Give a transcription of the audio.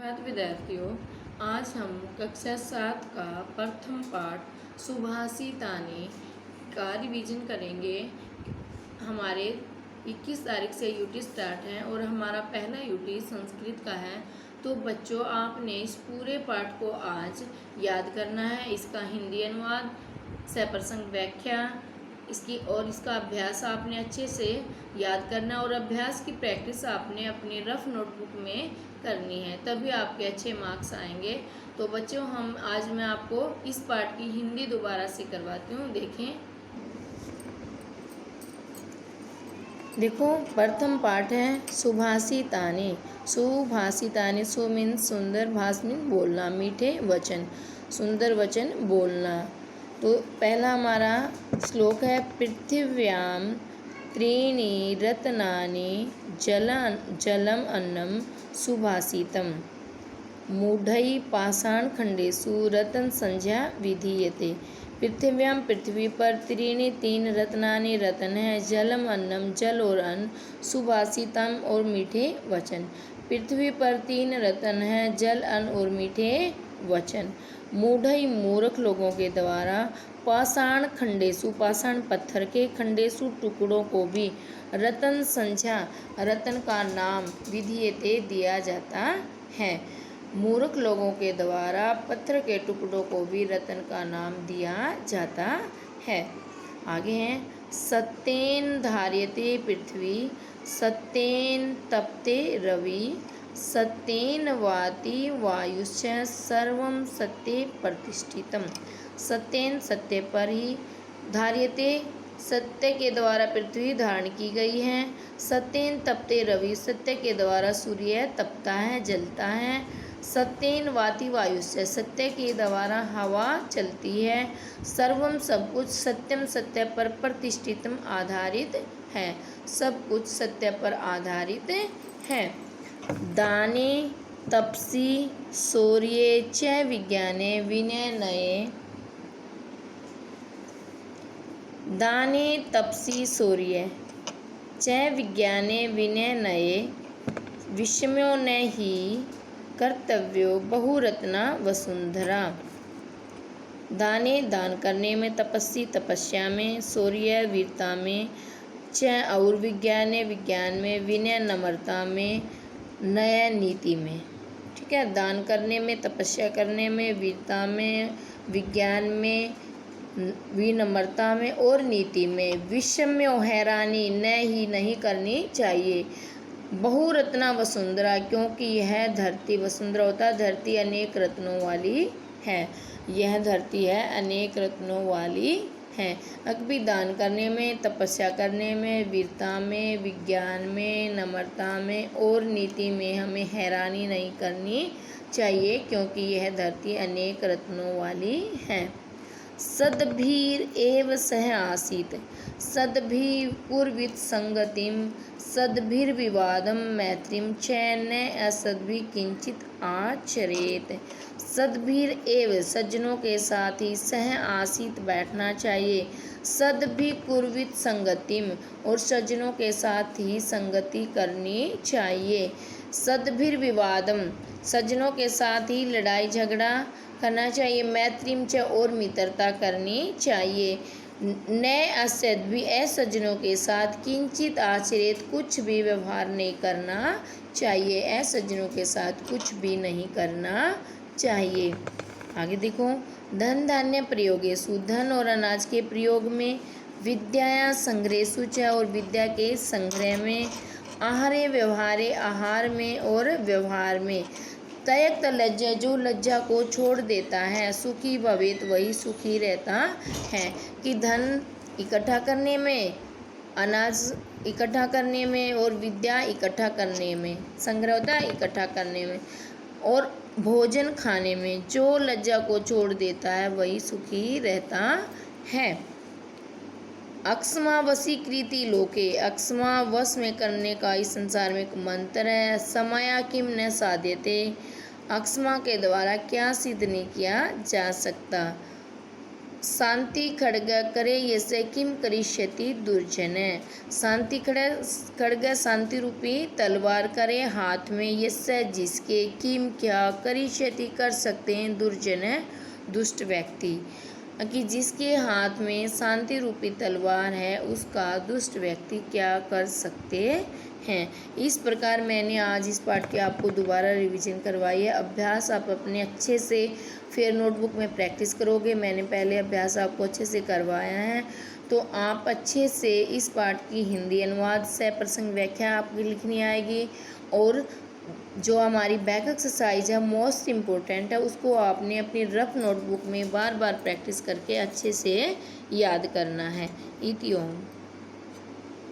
नमस्कार विद्यार्थियों, आज हम कक्षा 7 का प्रथम पाठ सुभाषितानी का रिवीजन करेंगे। हमारे 21 तारीख से यूटी स्टार्ट है और हमारा पहला यूटी संस्कृत का है। तो बच्चों, आपने इस पूरे पाठ को आज याद करना है। इसका हिंदी अनुवाद, सप्रसंग व्याख्या इसका अभ्यास आपने अच्छे से याद करना और अभ्यास की प्रैक्टिस आपने अपनी रफ नोटबुक में करनी है, तभी आपके अच्छे मार्क्स आएंगे। तो बच्चों, आज मैं आपको इस पाठ की हिंदी दोबारा से करवाती हूँ। देखो, प्रथम पाठ है सुभाषितानी। सुभाषितानी, सु मीन्स सुंदर, भाष मीन्स बोलना, मीठे वचन, सुंदर वचन बोलना। तो पहला हमारा श्लोक है, पृथिव्याम त्रीणि रत्नानि जलम अन्नम सुभाषितम मूढ़ै पाषाणखंडेषु रत्न संज्ञा विधीयते। पृथिव्याम, पृथ्वी पर, त्रीणि तीन, रत्नानि रत्न है, जलम अन्नम जल और अन्न, सुभाषितम और मीठे वचन। पृथ्वी पर तीन रत्न हैं, जल, अन्न और मीठे वचन। मूढ़ई, मूर्ख लोगों के द्वारा, पाषाण खंडेषु, पाषाण पत्थर के, खंडेषु टुकड़ों को भी, रत्न संज्ञा, रत्न का नाम, विधीयते दिया जाता है। मूर्ख लोगों के द्वारा पत्थर के टुकड़ों को भी रत्न का नाम दिया जाता है। आगे हैं, सत्येन धार्यते पृथ्वी, सत्येन तपते रवि, सत्येन वाति वायुश्च सर्वं सत्ये प्रतिष्ठितम्। सत्येन, सत्य पर ही, धार्यते, सत्य के द्वारा पृथ्वी धारण की गई है। सत्येन तपते रवि, सत्य के द्वारा सूर्य तपता है, जलता है। सत्येन वाति वायुश्च, सत्य के द्वारा हवा चलती है। सर्वम, सब कुछ, सत्यम, सत्य पर, प्रतिष्ठितम, आधारित है, सब कुछ सत्य पर आधारित है। दाने तपसी शौर्ये च विज्ञाने विनयनये, दाने तपसी शौर्ये च विज्ञाने विनयनये, विषम्यो न ही कर्तव्यो बहुरत्ना वसुंधरा। दाने, दान करने में, तपस्वी, तपस्या में, शौर्य, वीरता में, च और विज्ञाने, विज्ञान में, विनय, नम्रता में, नय, नीति में। ठीक है, दान करने में, तपस्या करने में, वीरता में, विज्ञान में, विनम्रता में और नीति में। विषम्यो, हैरानी न ही नहीं करनी चाहिए। बहुरत्ना वसुंधरा, क्योंकि यह धरती, वसुंधरा होता है धरती, अनेक रत्नों वाली है। यह धरती है अनेक रत्नों वाली है। अभी दान करने में, तपस्या करने में, वीरता में, विज्ञान में, नम्रता में और नीति में हमें हैरानी नहीं करनी चाहिए, क्योंकि यह धरती अनेक रत्नों वाली है। सद्भिर एव सह आसीत, सद्भि कुर्वित संगतिम, सद्भिर्विवादम मैत्रीम च न असद्भि किंचित आचरेत। सद्भिर एव, सज्जनों के साथ ही, सह आसीत, बैठना चाहिए। सद्भि कुर्वित संगतिम, और सज्जनों के साथ ही संगति करनी चाहिए। सद्भिर्विवादम, सज्जनों के साथ ही लड़ाई झगड़ा करना चाहिए। मैत्रीम च, और मित्रता करनी चाहिए। न असद्भि, असज्जनों के साथ, किंचित आचरित, कुछ भी व्यवहार नहीं करना चाहिए। असज्जनों के साथ कुछ भी नहीं करना चाहिए। आगे देखो, धन धान्य प्रयोगेषु, धन और अनाज के प्रयोग में, विद्या संग्रहेषु च, और विद्या के संग्रह में, आहारे व्यवहारे, आहार में और व्यवहार में, त्यक्त लज्जा, जो लज्जा को छोड़ देता है, सुखी भवेत, वही सुखी रहता है। कि धन इकट्ठा करने में, अनाज इकट्ठा करने में और विद्या इकट्ठा करने में, संग्रह होता है इकट्ठा करने में, और भोजन खाने में, जो लज्जा को छोड़ देता है वही सुखी रहता है। अक्ष्मा वशीकृति लोके, अक्ष्मा वश में करने का इस संसार में एक मंत्र है। समया किम न साध्यते, अक्ष्मा के द्वारा क्या सिद्ध नहीं किया जा सकता। शांति खड्ग करे यस्य किम करिष्यति दुर्जने। शांति खड्ग शांति रूपी तलवार करे हाथ में, यस्य जिसके, किम क्या, करिष्यति कर सकते हैं, दुर्जन दुष्ट व्यक्ति, कि जिसके हाथ में शांति रूपी तलवार है उसका दुष्ट व्यक्ति क्या कर सकते हैं। इस प्रकार मैंने आज इस पाठ की आपको दोबारा रिवीजन करवाई है। अभ्यास आप अपने अच्छे से फिर नोटबुक में प्रैक्टिस करोगे। मैंने पहले अभ्यास आपको अच्छे से करवाया है, तो आप अच्छे से इस पाठ की हिंदी अनुवाद सह प्रसंग व्याख्या आपकी लिखनी आएगी, और जो हमारी बैक एक्सरसाइज है मोस्ट इम्पोर्टेंट है, उसको आपने अपनी रफ नोटबुक में बार बार प्रैक्टिस करके अच्छे से याद करना है। इति ओम।